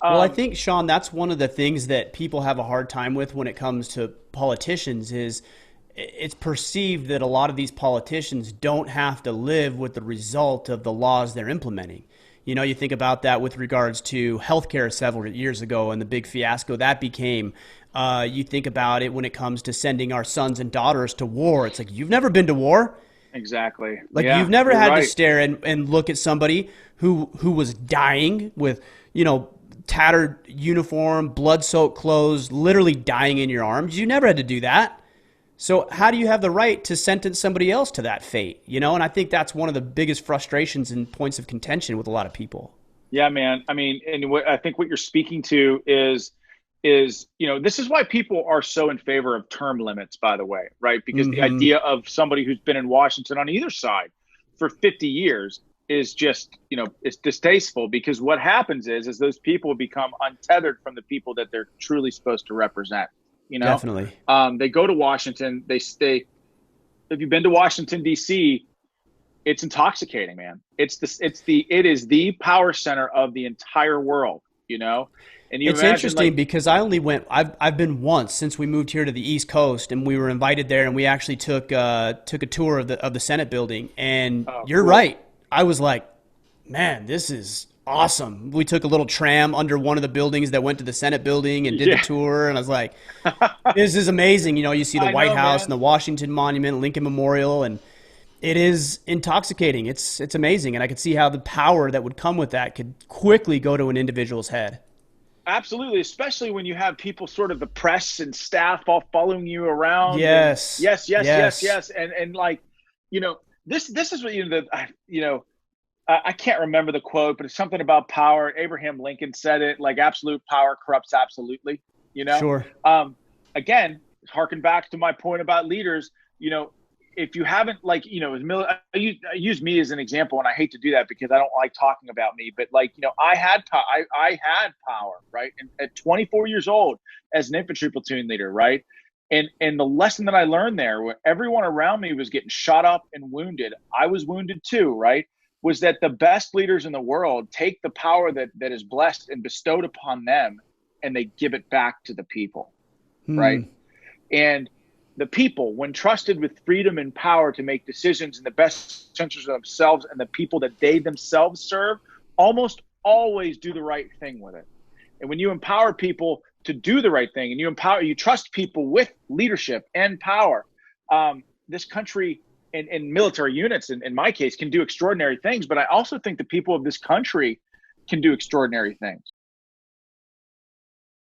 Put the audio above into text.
Well, I think, Sean, that's one of the things that people have a hard time with when it comes to politicians is it's perceived that a lot of these politicians don't have to live with the result of the laws they're implementing. You know, you think about that with regards to healthcare several years ago and the big fiasco that became. You think about it when it comes to sending our sons and daughters to war. It's like, you've never been to war. Exactly. Like, you've Yeah, never you're had to right. stare and look at somebody who was dying with, you know, tattered uniform, blood-soaked clothes, literally dying in your arms. You never had to do that. So how do you have the right to sentence somebody else to that fate? You know, and I think that's one of the biggest frustrations and points of contention with a lot of people. Yeah, man. I mean, and what I think what you're speaking to is this is why people are so in favor of term limits, by the way, right? Because the Mm-hmm. idea of somebody who's been in Washington on either side for 50 years is just, it's distasteful, because what happens is those people become untethered from the people that they're truly supposed to represent. You know, Definitely. they go to Washington, they stay. If you've been to Washington D.C., it's intoxicating, man. It is the power center of the entire world, and you It's imagine, interesting like, because I only went. I've been once since we moved here to the East Coast, and we were invited there, and we actually took a tour of the Senate building. And oh, you're cool. right. I was like, man, this is awesome. We took a little tram under one of the buildings that went to the Senate building and did the Yeah. tour, and I was like, this is amazing. You know, you see the I White know, House and man. the Washington Monument, Lincoln Memorial, and it is intoxicating. It's amazing, and I could see how the power that would come with that could quickly go to an individual's head. Absolutely, especially when you have people, sort of the press and staff, all following you around, and Yes, yes, yes, yes, yes. yes, and like, this is what, I can't remember the quote, but it's something about power. Abraham Lincoln said it, like, absolute power corrupts absolutely. You know, Sure. um, again, harken back to my point about leaders. You know, if you haven't, like, I use me as an example, and I hate to do that because I don't like talking about me. But, like, I had power, right? And at 24 years old, as an infantry platoon leader, right? And the lesson that I learned there, when everyone around me was getting shot up and wounded, I was wounded too, right? Was that the best leaders in the world take the power that is blessed and bestowed upon them, and they give it back to the people, right? Hmm. And the people, when trusted with freedom and power to make decisions in the best interest of themselves and the people that they themselves serve, almost always do the right thing with it. And when you empower people to do the right thing, and you trust people with leadership and power, this country and military units, in my case, can do extraordinary things. But I also think the people of this country can do extraordinary things.